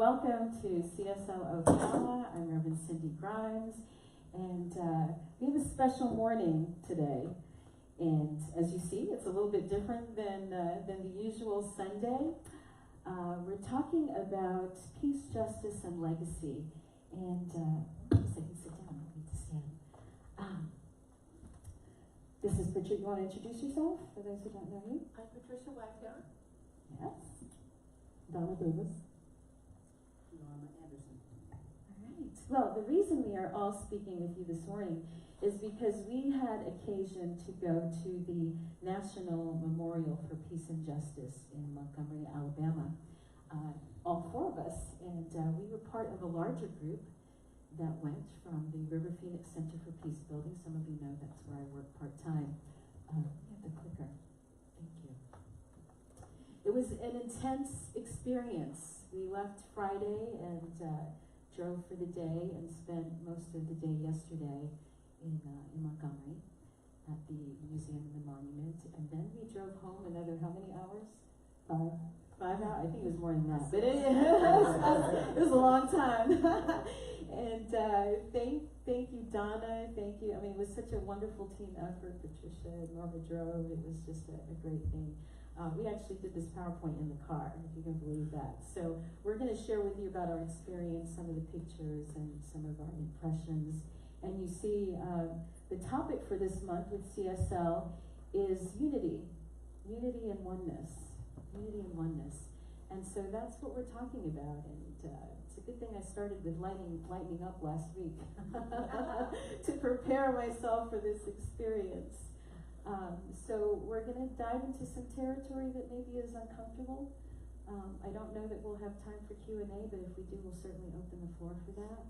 Welcome to CSL Ocala. I'm Reverend Cindy Grimes, and we have a special morning today. And as you see, it's a little bit different than the usual Sunday. We're talking about peace, justice, and legacy. And just sit down. I need to stand. This is Patricia. You want to introduce yourself for those who don't know you? I'm Patricia Wagner. Yes. Donna Davis. Norma Anderson. All right. Well, the reason we are all speaking with you this morning is because we had occasion to go to the National Memorial for Peace and Justice in Montgomery, Alabama. All four of us, and we were part of a larger group that went from the River Phoenix Center for Peace Building. Some of you know that's where I work part-time. Get the clicker. Thank you. It was an intense experience. We left Friday and drove for the day and spent most of the day yesterday in Montgomery at the museum and the monument. And then we drove home another, how many hours? 5 hours? I think it was more than that, but it was a long time. And thank you, Donna. Thank you. I mean, it was such a wonderful team effort. Patricia and Norma drove. It was just a great thing. We actually did this PowerPoint in the car, if you can believe that. So we're going to share with you about our experience, some of the pictures, and some of our impressions. And you see, the topic for this month with CSL is unity. Unity and oneness. Unity and oneness. And so that's what we're talking about. And it's a good thing I started with lightening up last week to prepare myself for this experience. So we're going to dive into some territory that maybe is uncomfortable. I don't know that we'll have time for Q&A, but if we do, we'll certainly open the floor for that.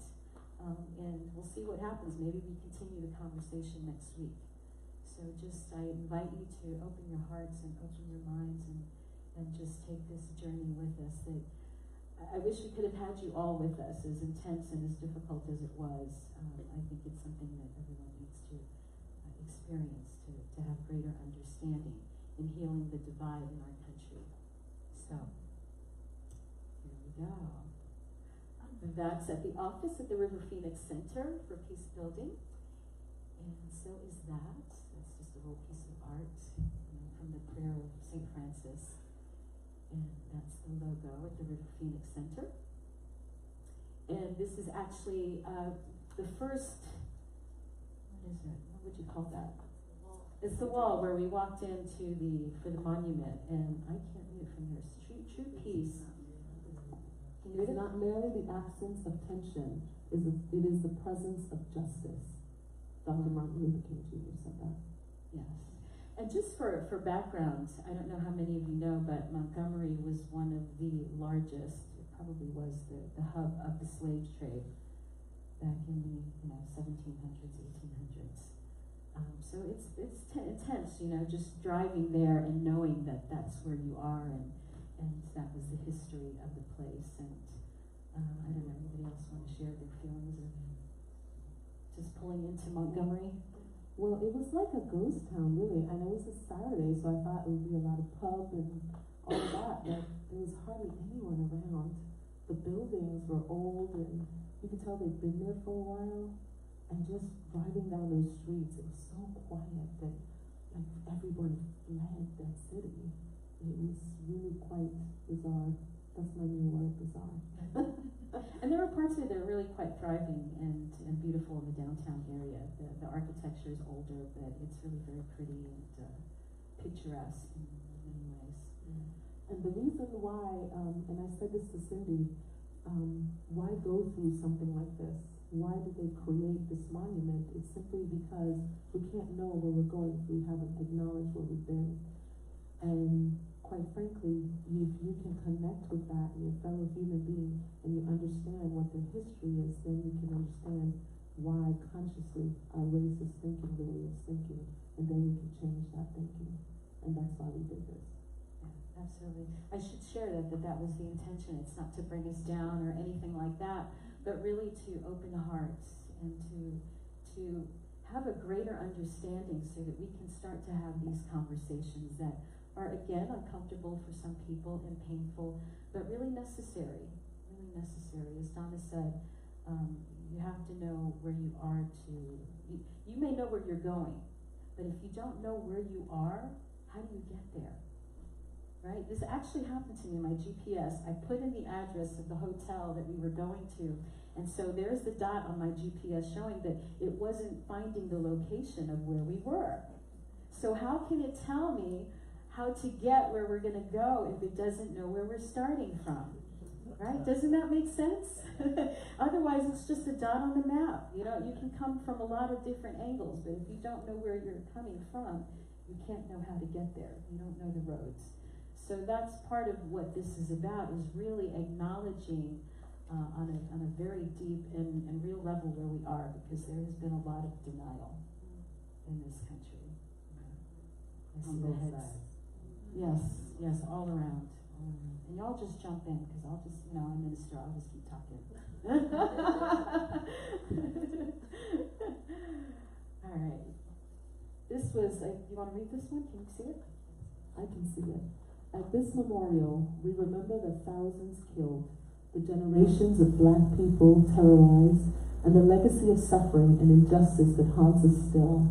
And we'll see what happens. Maybe we continue the conversation next week. So I invite you to open your hearts and open your minds and just take this journey with us. That I wish we could have had you all with us, as intense and as difficult as it was. I think it's something that everyone needs to experience to have greater understanding in healing the divide in our country. So, here we go. That's at the office at the River Phoenix Center for Peace Building. And so is that. That's just a little piece of art from the prayer of St. Francis. And that's the logo at the River Phoenix Center. And this is actually the first, what is it? What would you call that? It's the wall where we walked into for the monument. And I can't read it from here. It's true peace. It's not merely the absence of tension, it is the presence of justice. Dr. Martin Luther King Jr. said that. Yes. And just for background, I don't know how many of you know, but Montgomery was one of the largest, it probably was the hub of the slave trade back in the 1700s, 1800s. So it's intense, just driving there and knowing that that's where you are, and that was the history of the place. And I don't know, anybody else want to share their feelings of just pulling into Montgomery? Well, it was like a ghost town, really, and it was a Saturday, so I thought it would be a lot of pub and all of that, but there was hardly anyone around. The buildings were old, and you could tell they'd been there for a while, and just driving down those streets, it was so quiet that everyone fled that city. It was really quite bizarre. That's my new word, bizarre. And there are parts of it that are really quite thriving and beautiful in the downtown area. The architecture is older, but it's really very pretty and picturesque in many ways. And the reason why, and I said this to Cindy, why go through something like this? Why did they create this monument? It's simply because we can't know where we're going if we haven't acknowledged where we've been. And quite frankly, if you can connect with that in your fellow human being and you understand what their history is, then you can understand why consciously our race is thinking the way it's thinking, and then we can change that thinking. And that's why we did this. Yeah, absolutely. I should share that was the intention. It's not to bring us down or anything like that, but really to open hearts and to have a greater understanding so that we can start to have these conversations that are, again, uncomfortable for some people and painful, but really necessary. necessary. As Donna said, you have to know where you are you may know where you're going, but if you don't know where you are, how do you get there? Right? This actually happened to me in my GPS. I put in the address of the hotel that we were going to, and so there's the dot on my GPS showing that it wasn't finding the location of where we were. So how can it tell me how to get where we're going to go if it doesn't know where we're starting from? Right? Doesn't that make sense? Otherwise, it's just a dot on the map. You know, you can come from a lot of different angles, but if you don't know where you're coming from, you can't know how to get there. You don't know the roads. So that's part of what this is about, is really acknowledging on a very deep and real level where we are, because there has been a lot of denial in this country. I see the heads. Yes, all around. And y'all just jump in, because I'll just, I'm a minister, I'll just keep talking. All right. This was, you want to read this one? Can you see it? I can see it. At this memorial, we remember the thousands killed, the generations of Black people terrorized, and the legacy of suffering and injustice that haunts us still.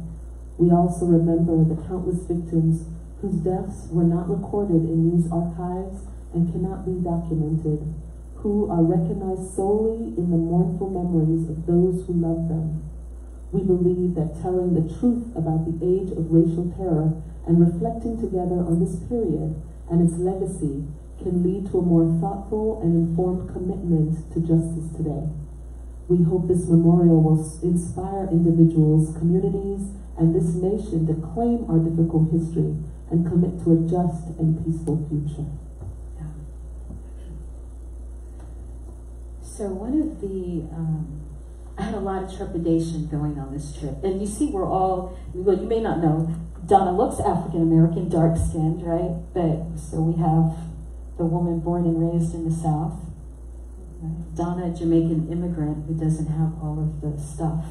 We also remember the countless victims whose deaths were not recorded in these archives and cannot be documented, who are recognized solely in the mournful memories of those who love them. We believe that telling the truth about the age of racial terror and reflecting together on this period and its legacy can lead to a more thoughtful and informed commitment to justice today. We hope this memorial will inspire individuals, communities, and this nation to claim our difficult history and commit to a just and peaceful future. So one of the, I had a lot of trepidation going on this trip. And you see we're all, well, you may not know, Donna looks African-American, dark-skinned, right? But, so we have the woman born and raised in the South. Right? Donna, a Jamaican immigrant who doesn't have all of the stuff.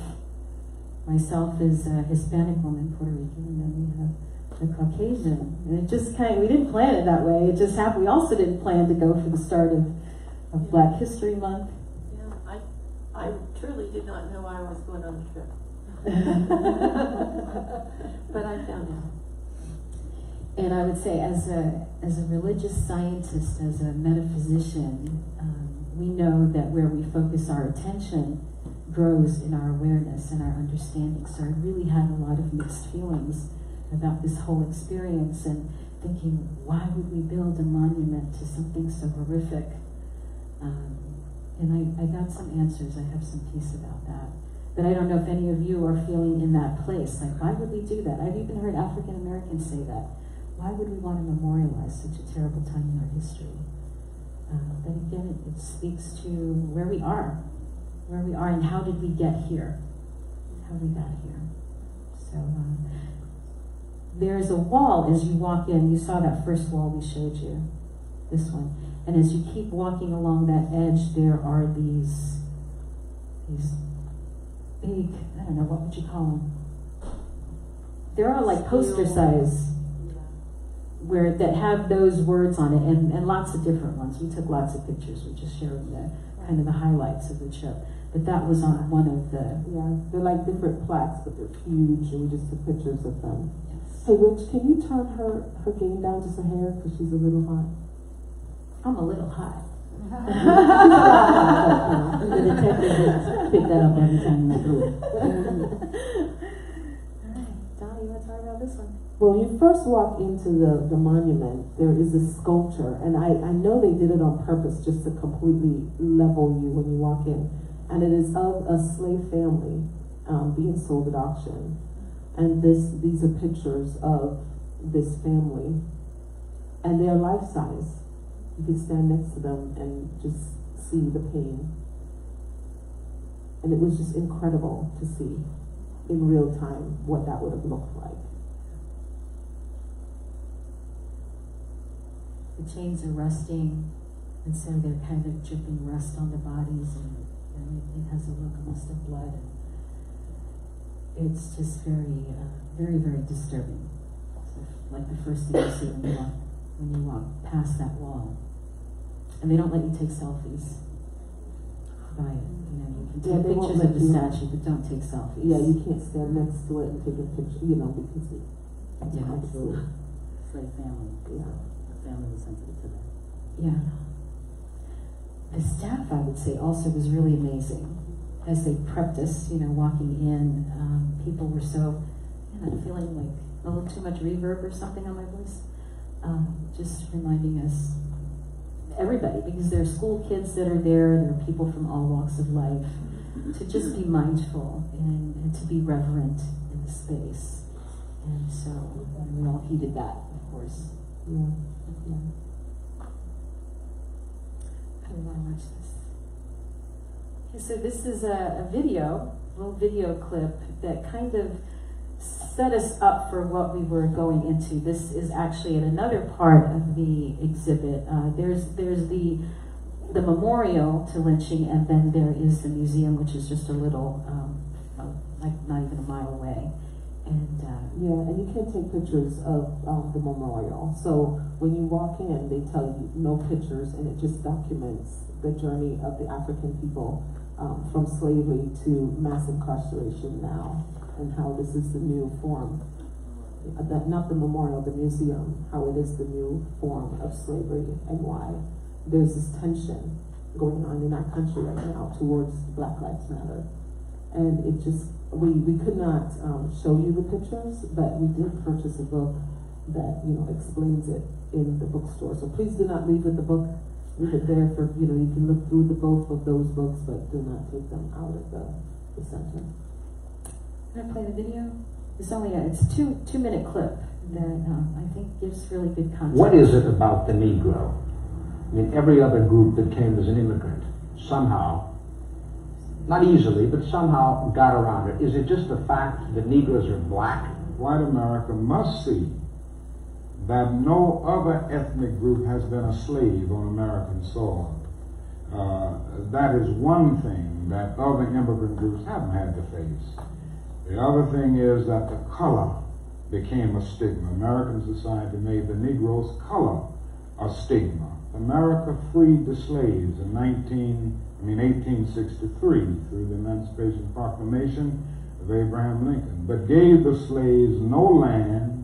Myself is a Hispanic woman, Puerto Rican, and then we have the Caucasian. And it just we didn't plan it that way. It just happened. We also didn't plan to go for the start of Black History Month. Yeah, I truly did not know I was going on the trip. But I found out. And I would say, as a religious scientist, as a metaphysician, we know that where we focus our attention grows in our awareness and our understanding. So I really had a lot of mixed feelings about this whole experience, and thinking, why would we build a monument to something so horrific? And I got some answers. I have some peace about that. But I don't know if any of you are feeling in that place. Like, why would we do that? I've even heard African Americans say that. Why would we want to memorialize such a terrible time in our history? But again, it speaks to where we are, and how did we get here? How we got here. So there's a wall as you walk in. You saw that first wall we showed you, this one. And as you keep walking along that edge, there are these big, I don't know, what would you call them? There are like poster size that have those words on it, and lots of different ones. We took lots of pictures. We're just sharing the kind of the highlights of the trip. But that was on one of the... Yeah, they're like different plaques, but they're huge, and we just took pictures of them. Yes. Hey, Rich, can you turn her game down just a hair, because she's a little hot? I'm a little hot. The detective pick that up every time you do it. Alright, Donna, you want to talk about this one? Well, you first walk into the monument, there is a sculpture, and I know they did it on purpose just to completely level you when you walk in. And it is of a slave family being sold at auction. And these are pictures of this family. And they are life-size. You can stand next to them and just see the pain. And it was just incredible to see in real time what that would have looked like. The chains are rusting, and so they're kind of dripping rust on the bodies, and it has a look almost of blood. It's just very, very, very disturbing. So, like the first thing you see when you walk past that wall. And they don't let you take selfies. by it. You know, you can Yeah, take they won't pictures let of the you- statue, but don't take selfies. Yeah, you can't stand next to it and take a picture, you know, because it, Yeah, absolutely, slave family. yeah. The family was sensitive to that. Yeah. The staff, I would say, also was really amazing. As they prepped us, you know, walking in, people were so, you know, feeling like a little too much reverb or something on my voice. Just reminding us, everybody, because there are school kids that are there are people from all walks of life, to just be mindful and to be reverent in the space. And so we all heeded that, of course. Yeah, yeah. I want to watch this. Okay, so this is a video, little video clip that kind of set us up for what we were going into. This is actually in another part of the exhibit. There's the memorial to lynching, and then there is the museum, which is just a little, like not even a mile away. And Yeah, and you can't take pictures of the memorial. So when you walk in, they tell you no pictures, and it just documents the journey of the African people from slavery to mass incarceration now, and how this is the new form. Not the memorial, the museum, how it is the new form of slavery, and why there's this tension going on in our country right now towards Black Lives Matter. And it just, we could not show you the pictures, but we did purchase a book that, you know, explains it in the bookstore. So please do not leave with the book. Leave it there for, you know, you can look through both of those books, but do not take them out of the center. can I play the video? It's only it's a 2-minute clip that I think gives really good context. What is it about the Negro? I mean, every other group that came as an immigrant somehow, not easily, but somehow got around it. Is it just the fact that Negroes are black? White America must see that no other ethnic group has been a slave on American soil. That is one thing that other immigrant groups haven't had to face. The other thing is that the color became a stigma. American society made the Negro's color a stigma. America freed the slaves in 1863 through the Emancipation Proclamation of Abraham Lincoln, but gave the slaves no land,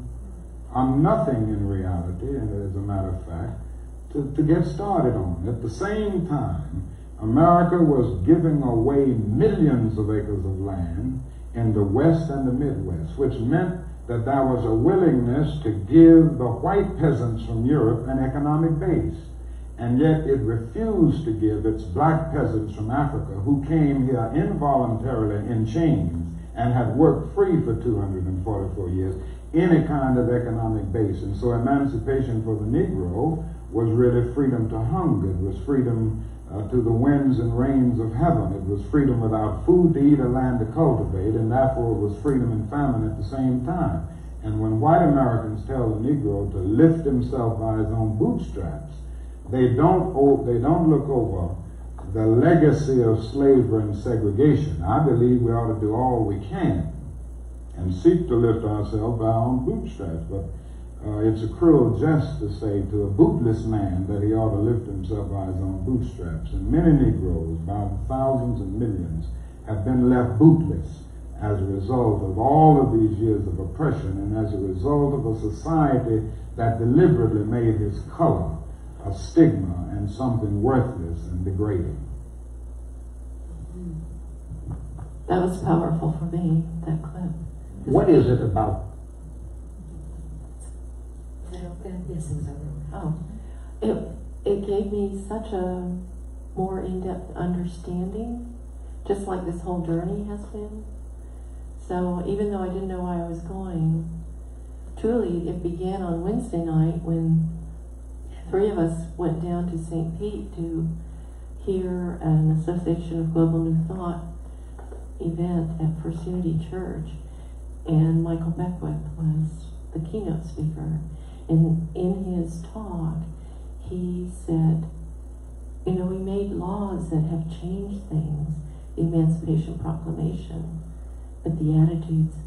nothing in reality, and as a matter of fact, to get started on. At the same time, America was giving away millions of acres of land in the West and the Midwest, which meant that there was a willingness to give the white peasants from Europe an economic base. And yet it refused to give its black peasants from Africa, who came here involuntarily in chains and had worked free for 244 years, any kind of economic base. And so emancipation for the Negro was really freedom to hunger. It was freedom to the winds and rains of heaven. It was freedom without food to eat or land to cultivate, and therefore it was freedom and famine at the same time. And when white Americans tell the Negro to lift himself by his own bootstraps, they don't look over the legacy of slavery and segregation. I believe we ought to do all we can and seek to lift ourselves by our own bootstraps. But it's a cruel jest to say to a bootless man that he ought to lift himself by his own bootstraps. And many Negroes, by thousands and millions, have been left bootless as a result of all of these years of oppression, and as a result of a society that deliberately made his color a stigma and something worthless and degrading. That was powerful for me, that clip. What is it about? Is that open? Yes, it was open. Oh, it gave me such a more in-depth understanding, just like this whole journey has been. So even though I didn't know why I was going, truly it began on Wednesday night when 3 of us went down to St. Pete to hear an Association of Global New Thought event at First Unity Church, and Michael Beckwith was the keynote speaker. And in his talk, he said, you know, we made laws that have changed things, the Emancipation Proclamation, but the attitudes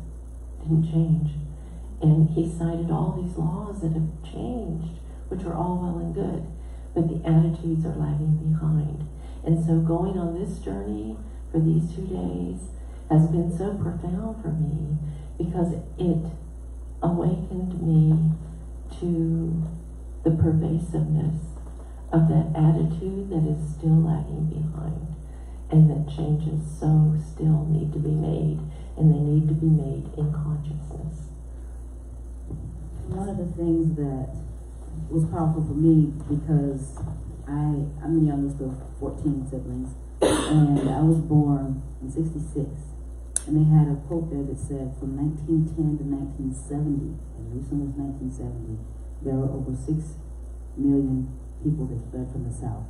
didn't change. And he cited all these laws that have changed, which are all well and good, but the attitudes are lagging behind. And so going on this journey for these 2 days has been so profound for me because it awakened me to the pervasiveness of that attitude that is still lagging behind, and that changes so still need to be made, and they need to be made in consciousness. One of the things that was powerful for me, because I'm the youngest of 14 siblings, and I was born in '66, and they had a quote there that said from 1910 to 1970, and recently was 1970, there were over 6 million people that fled from the South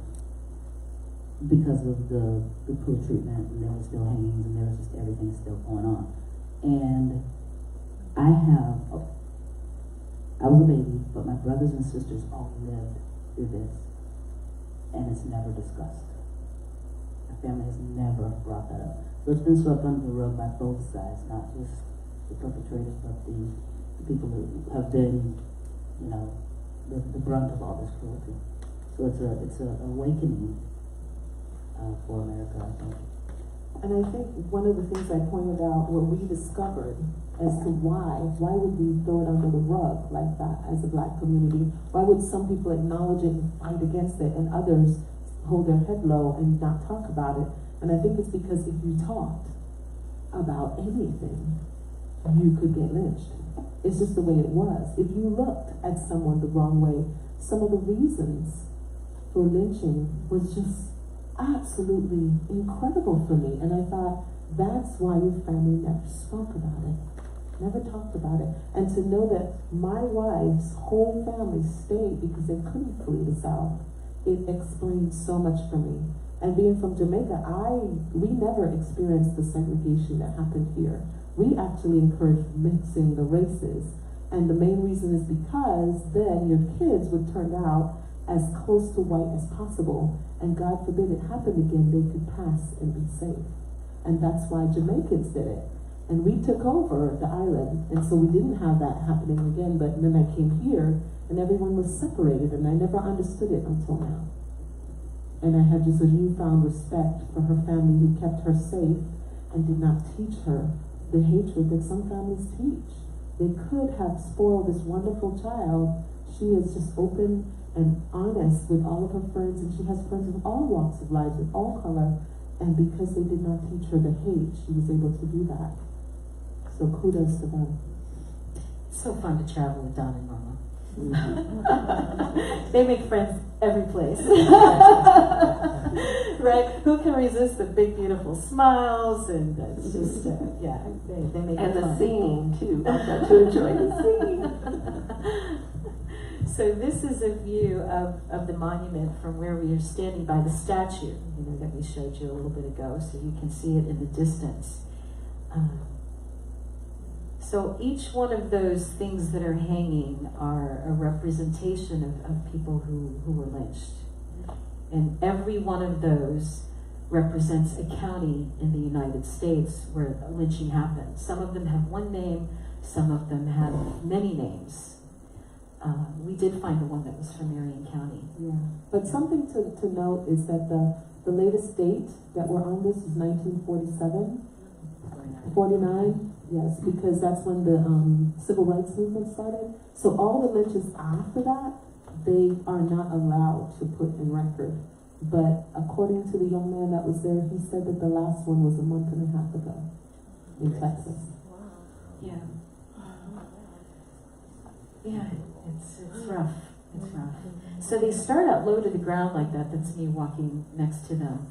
because of the cruel treatment, and there were still hangings, and there was just everything still going on. And I was a baby, but my brothers and sisters all lived through this, and it's never discussed. My family has never brought that up. So it's been swept under the rug by both sides, not just the perpetrators, but the people who have been, the brunt of all this cruelty. So it's a awakening for America, I think. And I think one of the things I pointed out, what we discovered as to why would we throw it under the rug like that as a Black community? Why would some people acknowledge it and fight against it, and others hold their head low and not talk about it? And I think it's because if you talked about anything, you could get lynched. It's just the way it was. If you looked at someone the wrong way, some of the reasons for lynching was just absolutely incredible for me. And I thought, that's why your family never spoke about it, never talked about it. And to know that my wife's whole family stayed because they couldn't flee the South, it explained so much for me. And being from Jamaica, we never experienced the segregation that happened here. We actually encouraged mixing the races. And the main reason is because then your kids would turn out as close to white as possible. And God forbid it happened again, they could pass and be safe. And that's why Jamaicans did it. And we took over the island. And so we didn't have that happening again. But then I came here and everyone was separated, and I never understood it until now. And I had just a newfound respect for her family who kept her safe and did not teach her the hatred that some families teach. They could have spoiled this wonderful child. She is just open and honest with all of her friends, and she has friends of all walks of life, with all color, and because they did not teach her the hate, she was able to do that. So kudos to them. So fun to travel with Don and Mama. They make friends every place. Right? Who can resist the big, beautiful smiles? And it's just, they make it And the fun. singing, too. I got to enjoy the singing. So this is a view of the monument from where we are standing by the statue, that we showed you a little bit ago, so you can see it in the distance. So each one of those things that are hanging are a representation of people who were lynched. And every one of those represents a county in the United States where lynching happened. Some of them have one name, some of them have many names. We did find the one that was from Marion County. Yeah, but something to note is that the latest date that we're on this is 1947, 49, yes, because that's when the civil rights movement started. So all the lynches after that, they are not allowed to put in record. But according to the young man that was there, he said that the last one was a month and a half ago in Texas. Yeah. Yeah, it's rough. It's rough. So they start out low to the ground like that. That's me walking next to them.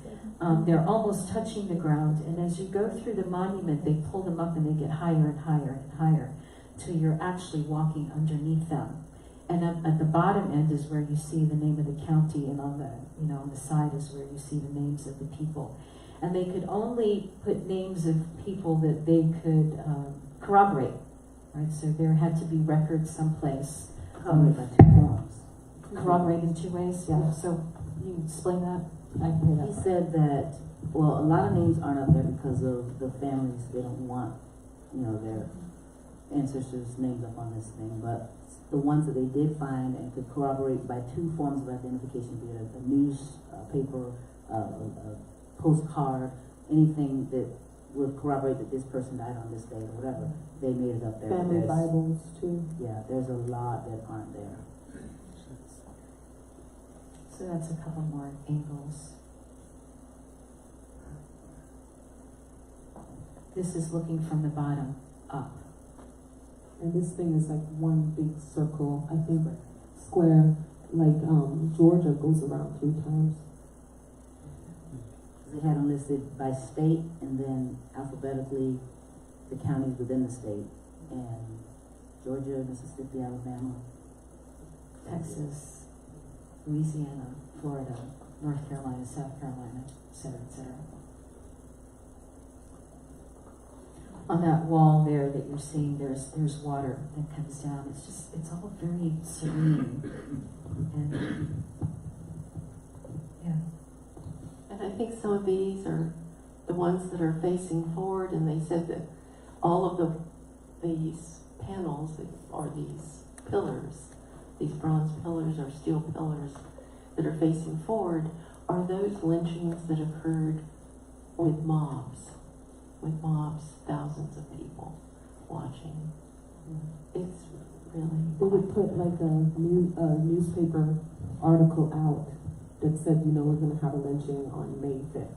They're almost touching the ground, and as you go through the monument, they pull them up and they get higher and higher and higher till you're actually walking underneath them. And at the bottom end is where you see the name of the county, and on the on the side is where you see the names of the people. And they could only put names of people that they could corroborate. Right, so there had to be records someplace. Corroborated by two forms. Corroborated in two ways, yeah. So you explain that? I can hear He that. said that, well, a lot of names aren't up there because of the families. They don't want, their ancestors' names up on this thing. But the ones that they did find and could corroborate by two forms of identification, be it a newspaper a postcard, anything that would corroborate that this person died on this day or whatever. They made it up there. Family There's- Bibles too. Yeah, there's a lot that aren't there. So that's a couple more angles. This is looking from the bottom up. And this thing is like one big circle, I think, square, like Georgia goes around 3 times. They had them listed by state and then alphabetically the counties within the state. And Georgia, Mississippi, Alabama, Texas, Louisiana, Florida, North Carolina, South Carolina, et cetera, et cetera. On that wall there that you're seeing, there's water that comes down. It's all very serene. And yeah. And I think some of these are the ones that are facing forward, and they said that all of these panels or these pillars, these bronze pillars or steel pillars that are facing forward are those lynchings that occurred with mobs, thousands of people watching. It's really... They would put like a newspaper article out that said, you know, we're going to have a lynching on May 5th.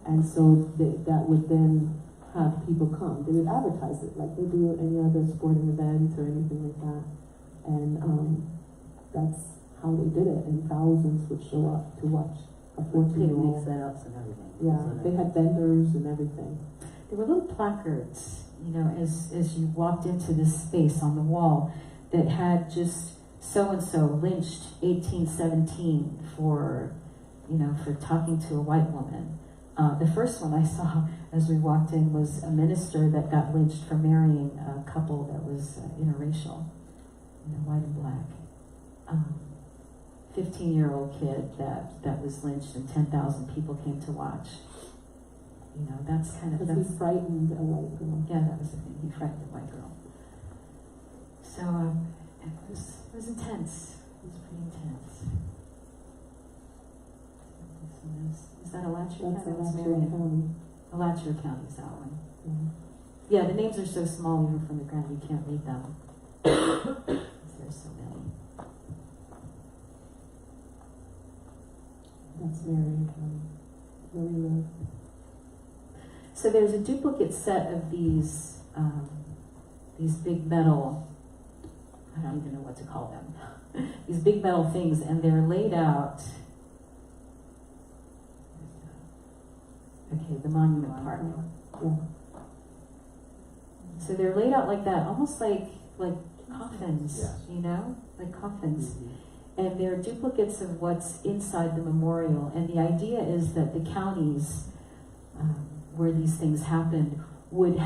And so that would then have people come. They would advertise it like they do at any other sporting event or anything like that. And that's how they did it. And thousands would show up to watch a 14-year-old. picnic setups and everything. Yeah, they had vendors and everything. There were little placards, you know, as you walked into this space on the wall that had just so-and-so lynched 1817 for, you know, for talking to a white woman. The first one I saw as we walked in was a minister that got lynched for marrying a couple that was interracial, you know, white and black. 15-year-old kid that was lynched and 10,000 people came to watch. You know, that's kind of... Because he frightened a white girl. Yeah, that was the thing. He frightened the white girl. So it was intense. It was pretty intense. Is that Alachua That's County? Alachua County. Alachua County is that one. Mhm. Yeah, the names are so small even from the ground you can't read them. There's so many. That's Marion County. Where we live. So there's a duplicate set of these big metal, I don't even know what to call them, these big metal things, and they're laid out, okay, the monument part. Yeah. So they're laid out like that, almost like coffins, Yes. you know, like coffins. Mm-hmm. And they're duplicates of what's inside the memorial. And the idea is that the counties where these things happened would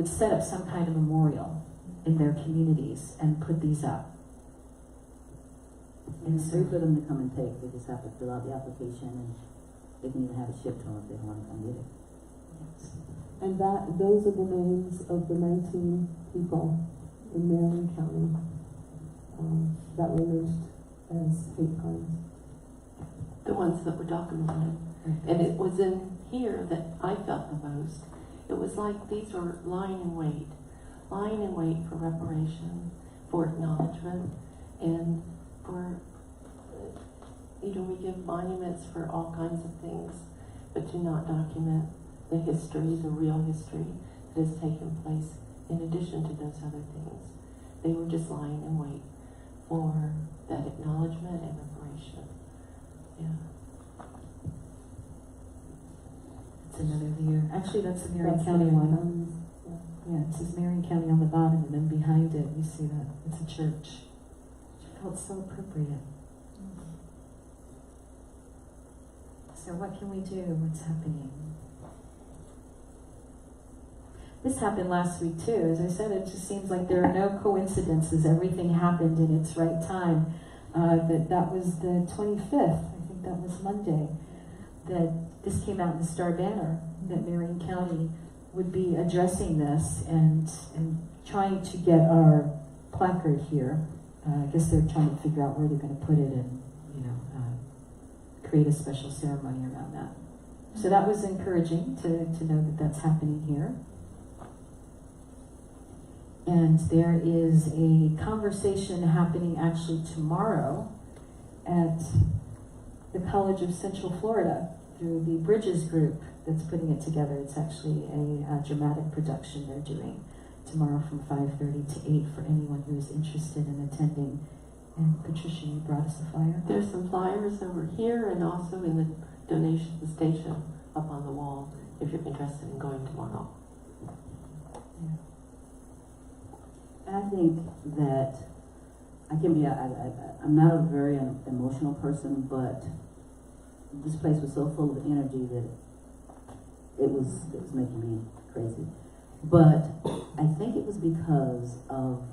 set up some kind of memorial in their communities and put these up. And it's free for them to come and take. They just have to fill out the application and they can even have it shipped to them if they want to come get it. And those are the names of the 19 people in Marion County that were lynched as hate crimes. The ones that were documented. And it was in here that I felt the most. It was like these were lying in wait for reparation, for acknowledgement, and for, you know, we give monuments for all kinds of things, but do not document the history, the real history that has taken place in addition to those other things. They were just lying in wait for that acknowledgement and reparation. Yeah. It's another view. Actually, that's the Marion That's County Marion one. County's, Yeah, it says Marion County on the bottom, and then behind it, you see that it's a church. It felt so appropriate. So what can we do? What's happening? This happened last week too. As I said, it just seems like there are no coincidences. Everything happened in its right time. That was the 25th. I think that was Monday. That this came out in the Star Banner, that Marion County would be addressing this and trying to get our placard here. I guess they're trying to figure out where they're going to put it and, you know, create a special ceremony around that. So that was encouraging to know that that's happening here. And there is a conversation happening actually tomorrow at the College of Central Florida through the Bridges group that's putting it together. It's actually a dramatic production they're doing tomorrow from 5:30 to 8 for anyone who is interested in attending. And Patricia, you brought us a flyer? There's some flyers over here and also in the donation station up on the wall if you're interested in going tomorrow. Yeah. And I think that I can be, I'm not a very emotional person, but this place was so full of energy that it was making me crazy. But I think it was because of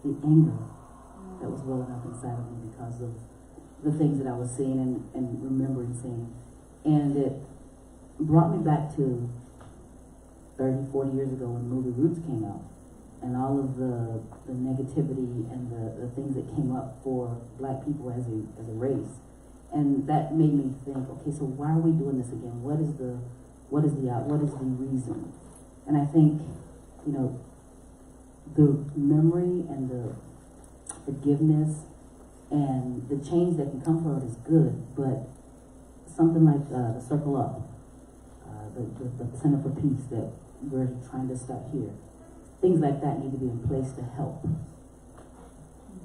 the anger that was welling up inside of me because of the things that I was seeing and remembering seeing. And it brought me back to 30, 40 years ago when the movie Roots came out. And all of the negativity and the things that came up for black people as a race. And that made me think, okay, so why are we doing this again? What is the reason? And I think, the memory and the forgiveness and the change that can come from it is good, but something like the Circle Up, the Center for Peace that we're trying to start here, things like that need to be in place to help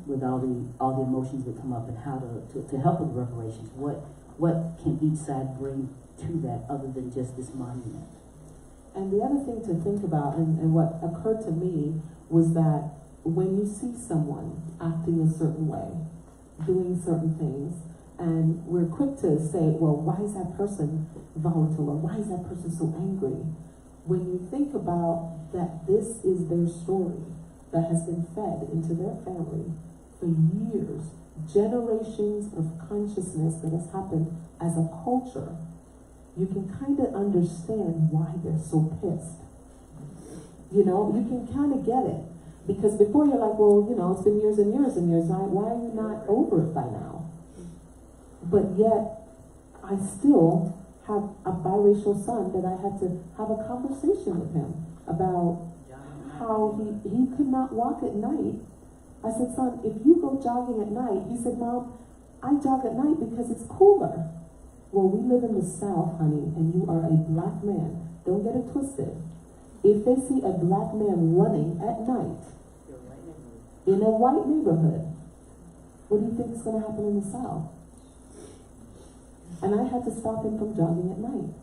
with all the emotions that come up and how to help with reparations. What can each side bring to that other than just this monument? And the other thing to think about, and what occurred to me, was that when you see someone acting a certain way, doing certain things, and we're quick to say, well, why is that person volatile, or why is that person so angry? When you think about that this is their story that has been fed into their family for years, generations of consciousness that has happened as a culture, you can kind of understand why they're so pissed. You can kind of get it. Because before you're like, well, it's been years and years and years, why are you not over it by now? But yet, I still have a biracial son that I had to have a conversation with him about how he could not walk at night. I said, son, if you go jogging at night, he said, Mom, I jog at night because it's cooler. Well, we live in the South, honey, and you are a black man. Don't get it twisted. If they see a black man running at night in a white neighborhood, what do you think is going to happen in the South? And I had to stop him from jogging at night,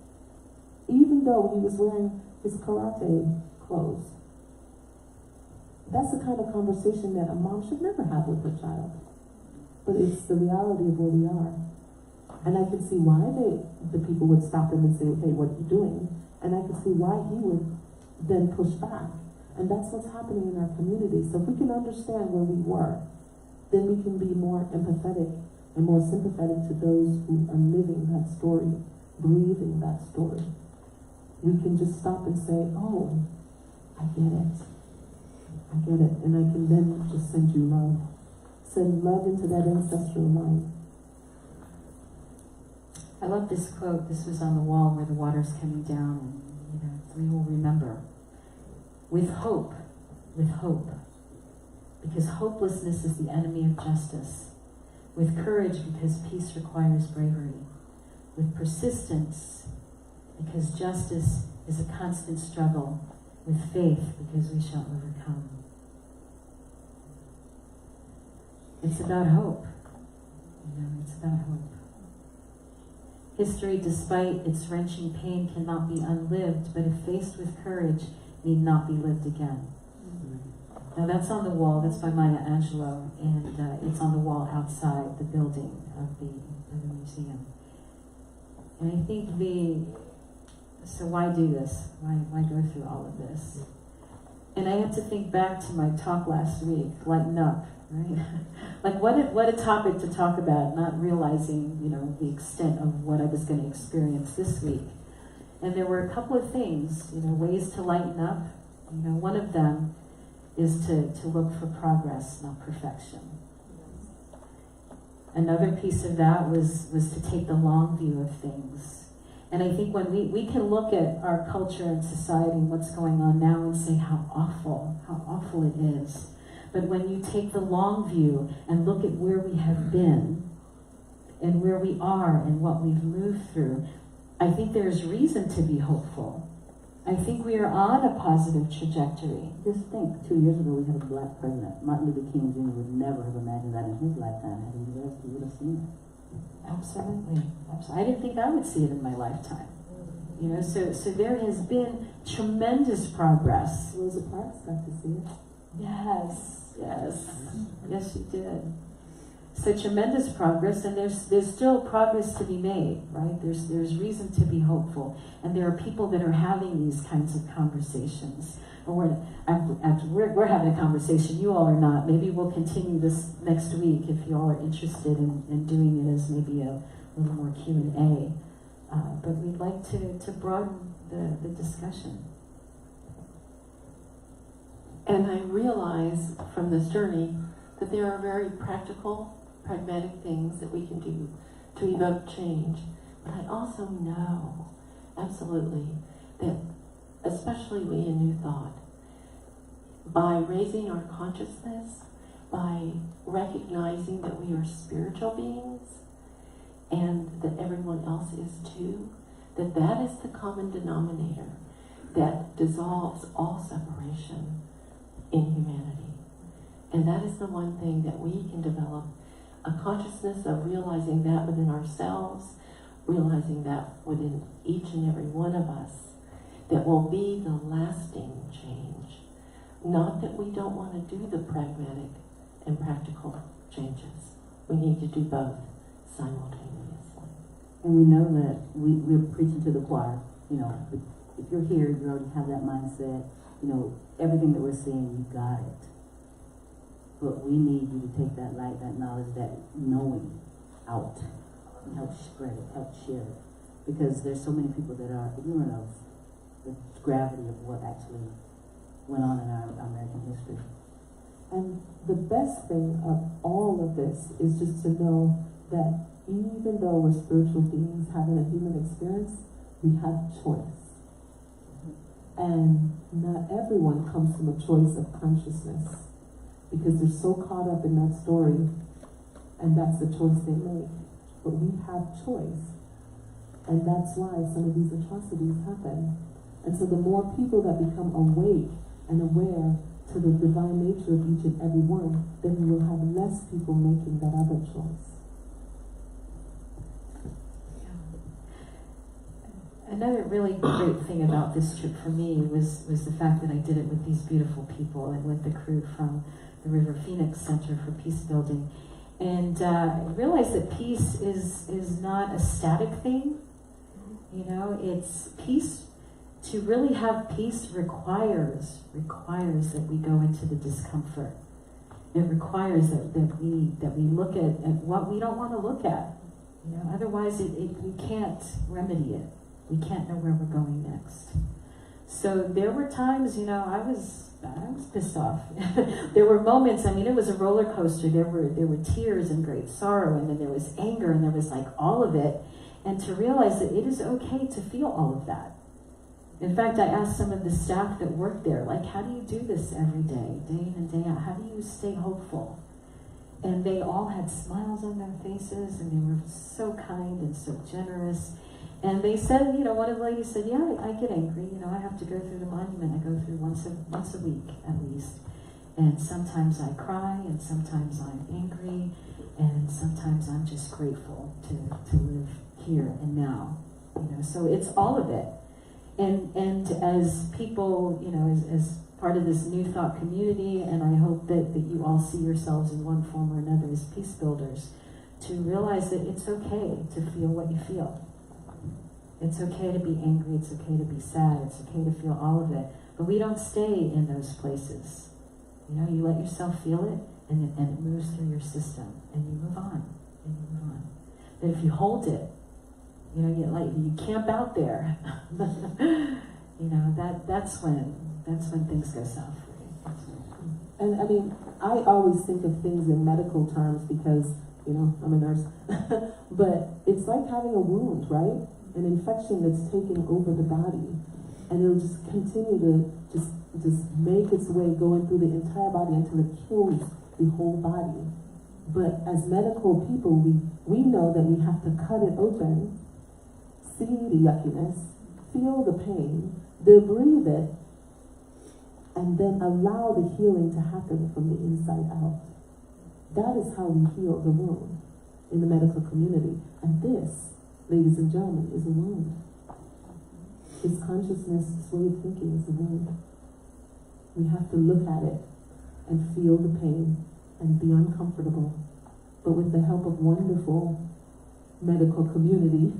even though he was wearing his karate clothes. That's the kind of conversation that a mom should never have with her child. But it's the reality of where we are. And I could see why the people would stop him and say, hey, what are you doing? And I could see why he would then push back. And that's what's happening in our community. So if we can understand where we were, then we can be more empathetic and more sympathetic to those who are living that story, breathing that story. We can just stop and say, oh, I get it. I get it. And I can then just send you love. Send love into that ancestral line. I love this quote. This was on the wall where the water's coming down, and we will remember. With hope, because hopelessness is the enemy of justice. With courage, because peace requires bravery. With persistence, because justice is a constant struggle. With faith, because we shall overcome. It's about hope. It's about hope. History, despite its wrenching pain, cannot be unlived, but if faced with courage, need not be lived again. Now that's on the wall, that's by Maya Angelou, and it's on the wall outside the building of the museum. And I think so why do this? Why go through all of this? And I had to think back to my talk last week, lighten up, right? Like what a topic to talk about, not realizing, the extent of what I was going to experience this week. And there were a couple of things, ways to lighten up. One of them is to look for progress, not perfection. Another piece of that was to take the long view of things. And I think when we can look at our culture and society and what's going on now and say how awful it is. But when you take the long view and look at where we have been and where we are and what we've moved through, I think there's reason to be hopeful. I think we are on a positive trajectory. Just think, 2 years ago we had a black president. Martin Luther King Jr. would never have imagined that in his lifetime. Had he lived, he would have seen it. Absolutely. I didn't think I would see it in my lifetime. You know, so there has been tremendous progress. Rosa Parks got to see it. Yes, she did. So tremendous progress, and there's still progress to be made, right? There's reason to be hopeful, and there are people that are having these kinds of conversations. Or we're having a conversation. You all are not. Maybe we'll continue this next week if you all are interested in doing it as maybe a little more Q&A. But we'd like to broaden the discussion. And I realize from this journey that there are very practical, pragmatic things that we can do to evoke change. But I also know, absolutely, that especially we in New Thought, by raising our consciousness, by recognizing that we are spiritual beings, and that everyone else is too, that is the common denominator that dissolves all separation in humanity. And that is the one thing that we can develop, a consciousness of realizing that within ourselves, realizing that within each and every one of us, that will be the lasting change. Not that we don't want to do the pragmatic and practical changes. We need to do both simultaneously. And we know that we're preaching to the choir. You know, if you're here, you already have that mindset. You know, everything that we're saying, you got it. But we need you to take that light, that knowledge, that knowing out and help spread it, help share it. Because there's so many people that are ignorant of the gravity of what actually went on in our American history. And the best thing of all of this is just to know that even though we're spiritual beings having a human experience, we have choice. And not everyone comes from a choice of consciousness, because they're so caught up in that story, and that's the choice they make. But we have choice, and that's why some of these atrocities happen. And so the more people that become awake and aware to the divine nature of each and every one, then we will have less people making that other choice. Another really great thing about this trip for me was the fact that I did it with these beautiful people and with the crew from the River Phoenix Center for Peace Building. And I realized that peace is not a static thing. You know, it's peace. To really have peace requires that we go into the discomfort. It requires that we look at what we don't want to look at. You know, otherwise we can't remedy it. We can't know where we're going next. So there were times, you know, I was pissed off. There were moments, I mean, it was a roller coaster. There were tears and great sorrow, and then there was anger, and there was like all of it. And to realize that it is okay to feel all of that. In fact, I asked some of the staff that worked there, like, how do you do this every day, day in and day out? How do you stay hopeful? And they all had smiles on their faces, and they were so kind and so generous. And they said, you know, one of the ladies said, yeah, I get angry. You know, I have to go through the monument. I go through once a week at least. And sometimes I cry, and sometimes I'm angry, and sometimes I'm just grateful to live here and now. You know, so it's all of it. And as people, you know, as part of this New Thought community, and I hope that you all see yourselves in one form or another as peace builders, to realize that it's okay to feel what you feel. It's okay to be angry, it's okay to be sad, it's okay to feel all of it. But we don't stay in those places. You know, you let yourself feel it, and it moves through your system, and you move on, and you move on. But if you hold it, you know, you camp out there, you know, that's when things go south for you. And I mean, I always think of things in medical terms, because you know, I'm a nurse. But it's like having a wound, right? An infection that's taking over the body. And it'll just continue to just make its way going through the entire body until it kills the whole body. But as medical people, we know that we have to cut it open, see the yuckiness, feel the pain, breathe it, and then allow the healing to happen from the inside out. That is how we heal the wound in the medical community. And this, ladies and gentlemen, is a wound. This consciousness, this way of thinking is a wound. We have to look at it and feel the pain and be uncomfortable. But with the help of wonderful medical community,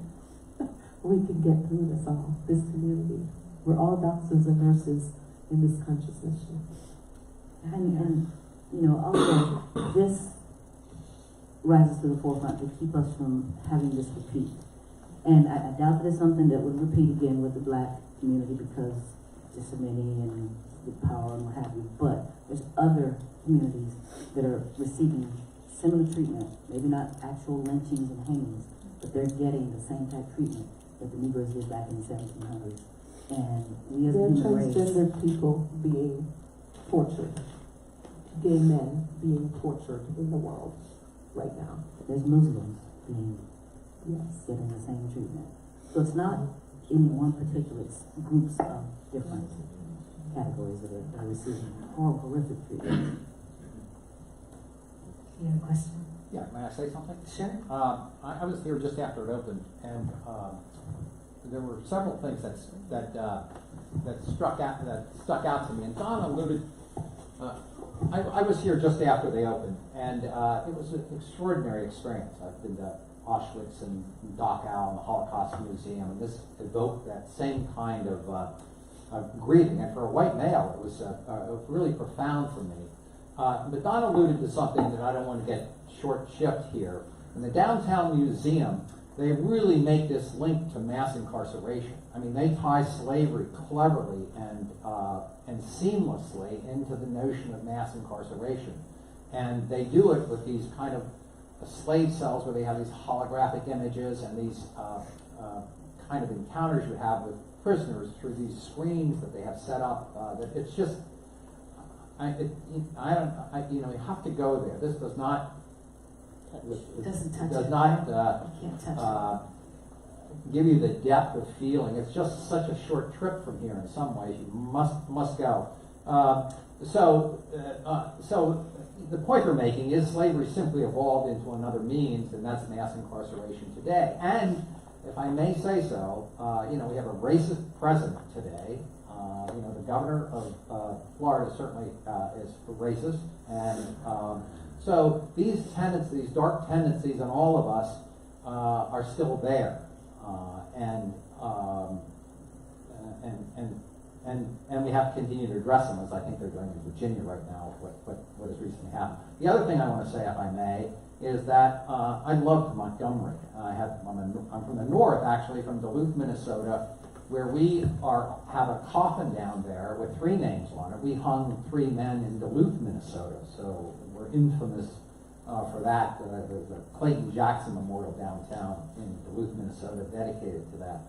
we can get through this all, this community. We're all doctors and nurses in this consciousness shift. And you know, also, this rises to the forefront to keep us from having this repeat. And I doubt that it's something that would repeat again with the Black community because just so many and the power and what have you. But there's other communities that are receiving similar treatment, maybe not actual lynchings and hangings, but they're getting the same type of treatment that the Negroes did back in the 1700s. And we as a human race, transgender people being tortured, gay men being tortured in the world right now. there's Muslims being getting the same treatment. So it's not any one particular, it's groups of different categories that are receiving horrific treatment. You have a question? Yeah, may I say something? Sure. I was here just after it opened, and there were several things that stuck out to me. And Don alluded. I was here just after they opened, and it was an extraordinary experience. I've been to Auschwitz and Dachau and the Holocaust Museum, and this evoked that same kind of grieving. And for a white male, it was really profound for me. But Don alluded to something that I don't want to get short shift here. In the downtown museum, they really make this link to mass incarceration. I mean, they tie slavery cleverly and seamlessly into the notion of mass incarceration. And they do it with these kind of slave cells where they have these holographic images and these kind of encounters you have with prisoners through these screens that they have set up. That it's just, you have to go there. This does not. It doesn't touch does it. not You can't touch give you the depth of feeling. It's just such a short trip from here in some ways. You must go. So the point we're making is slavery simply evolved into another means, and that's mass incarceration today. And if I may say so, we have a racist president today. The governor of Florida certainly is racist, and so these tendencies, dark tendencies in all of us are still there, and we have to continue to address them, as I think they're doing in Virginia right now, what has recently happened. The other thing I want to say, if I may, is that I loved Montgomery. I'm from the north, actually, from Duluth, Minnesota, where we have a coffin down there with 3 names on it. We hung 3 men in Duluth, Minnesota, so we're infamous for that. There's a Clayton Jackson Memorial downtown in Duluth, Minnesota, dedicated to that.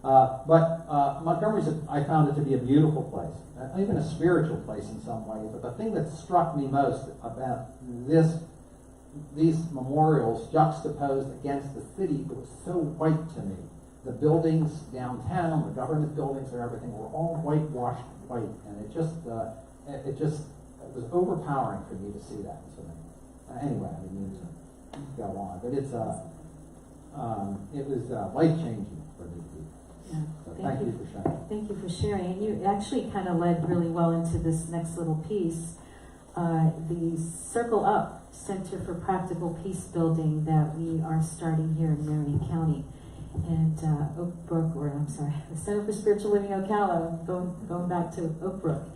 But Montgomery's, I found it to be a beautiful place, even a spiritual place in some ways. But the thing that struck me most about these memorials juxtaposed against the city that was so white to me. The buildings downtown, the government buildings and everything were all whitewashed white, and it was overpowering for me to see that. So anyway, I didn't mean to go on, but it was life-changing for me. Yeah. So thank you for sharing. Thank you for sharing. And you actually kind of led really well into this next little piece. The Circle Up Center for Practical Peace Building that we are starting here in Marion County. And Oakbrook, the Center for Spiritual Living Ocala, going back to Oakbrook,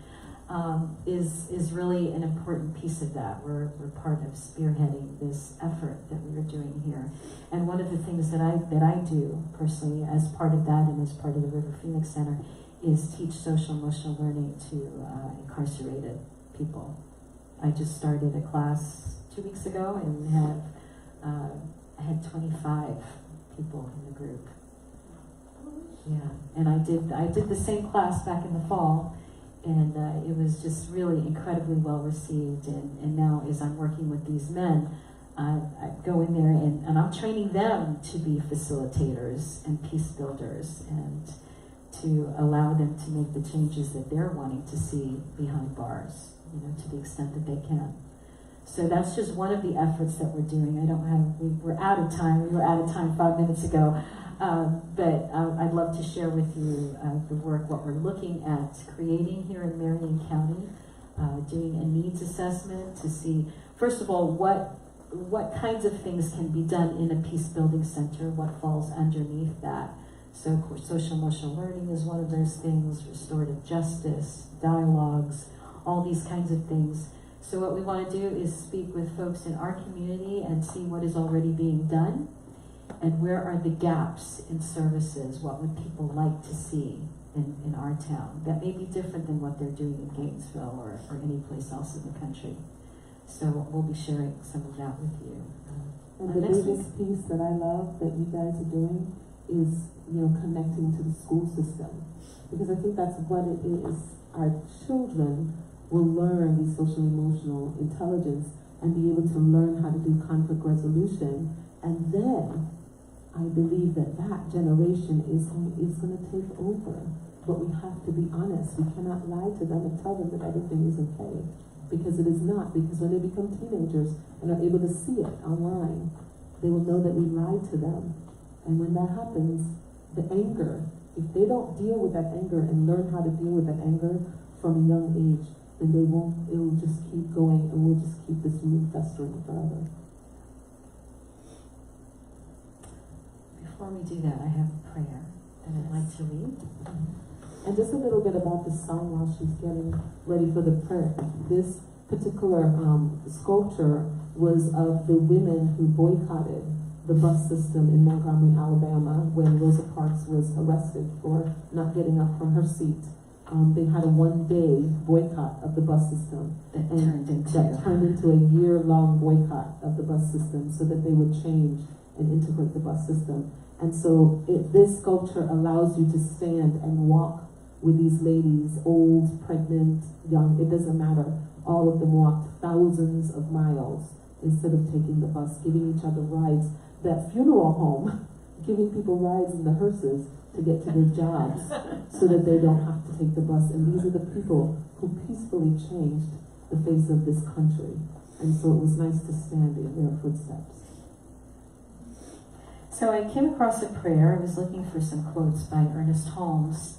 is really an important piece of that. We're part of spearheading this effort that we are doing here. And one of the things that I do personally as part of that and as part of the River Phoenix Center is teach social emotional learning to incarcerated people. I just started a class 2 weeks ago and have I had 25 people in the group. Yeah, and I did the same class back in the fall, and it was just really incredibly well received. And now, as I'm working with these men, I go in there and I'm training them to be facilitators and peace builders, and to allow them to make the changes that they're wanting to see behind bars, to the extent that they can. So that's just one of the efforts that we're doing. We're out of time. We were out of time 5 minutes ago. But I'd love to share with you the work, what we're looking at creating here in Marion County, doing a needs assessment to see, first of all, what kinds of things can be done in a peace building center, what falls underneath that. So of course, social emotional learning is one of those things, restorative justice, dialogues, all these kinds of things. So what we want to do is speak with folks in our community and see what is already being done, and where are the gaps in services, what would people like to see in our town that may be different than what they're doing in Gainesville or any place else in the country. So we'll be sharing some of that with you. And the biggest piece that I love that you guys are doing is, connecting to the school system. Because I think that's what it is. Our children will learn the social emotional intelligence and be able to learn how to do conflict resolution. And then I believe that generation is going to take over. But we have to be honest. We cannot lie to them and tell them that everything is okay. Because it is not. Because when they become teenagers and are able to see it online, they will know that we lied to them. And when that happens, the anger, if they don't deal with that anger and learn how to deal with that anger from a young age, then it will just keep going, and we'll just keep this wound festering forever. Before we do that, I have a prayer that I'd like to read. And just a little bit about the song while she's getting ready for the prayer. This particular sculpture was of the women who boycotted the bus system in Montgomery, Alabama, when Rosa Parks was arrested for not getting up from her seat. They had a one-day boycott of the bus system That turned into a year-long boycott of the bus system so that they would change and integrate the bus system. And so this sculpture allows you to stand and walk with these ladies, old, pregnant, young, it doesn't matter. All of them walked thousands of miles instead of taking the bus, giving each other rides. That funeral home, giving people rides in the hearses to get to their jobs so that they don't have to take the bus. And these are the people who peacefully changed the face of this country. And so it was nice to stand in their footsteps. So I came across a prayer. I was looking for some quotes by Ernest Holmes,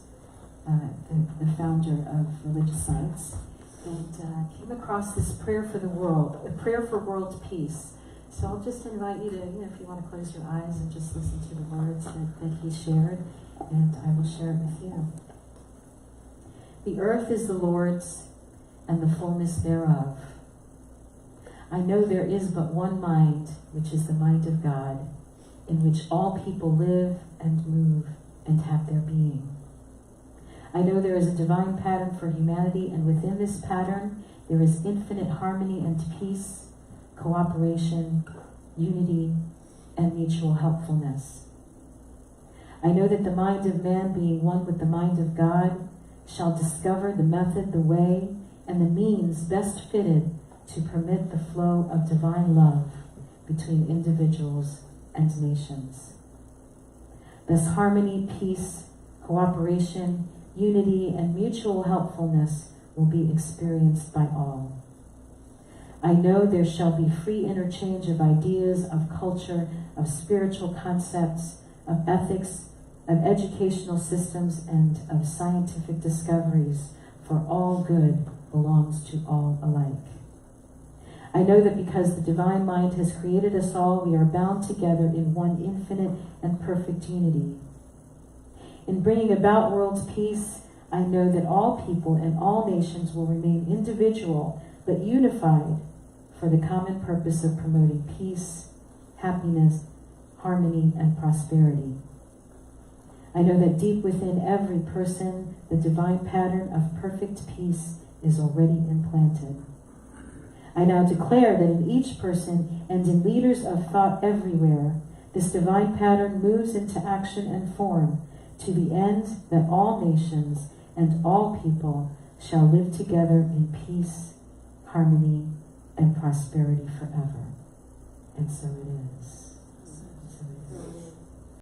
the founder of religious science, and came across this prayer for the world, a prayer for world peace. So I'll just invite you to, if you want to close your eyes and just listen to the words that he shared, and I will share it with you. The earth is the Lord's, and the fullness thereof. I know there is but one mind, which is the mind of God, in which all people live and move and have their being. I know there is a divine pattern for humanity, and within this pattern there is infinite harmony and peace, cooperation, unity, and mutual helpfulness. I know that the mind of man, being one with the mind of God, shall discover the method, the way, and the means best fitted to permit the flow of divine love between individuals and nations. Thus harmony, peace, cooperation, unity, and mutual helpfulness will be experienced by all. I know there shall be free interchange of ideas, of culture, of spiritual concepts, of ethics, of educational systems, and of scientific discoveries, for all good belongs to all alike. I know that because the divine mind has created us all, we are bound together in one infinite and perfect unity. In bringing about world peace, I know that all people and all nations will remain individual but unified for the common purpose of promoting peace, happiness, harmony, and prosperity. I know that deep within every person, the divine pattern of perfect peace is already implanted. I now declare that in each person and in leaders of thought everywhere, this divine pattern moves into action and form to the end that all nations and all people shall live together in peace, harmony, and prosperity forever. And so it is. So it is.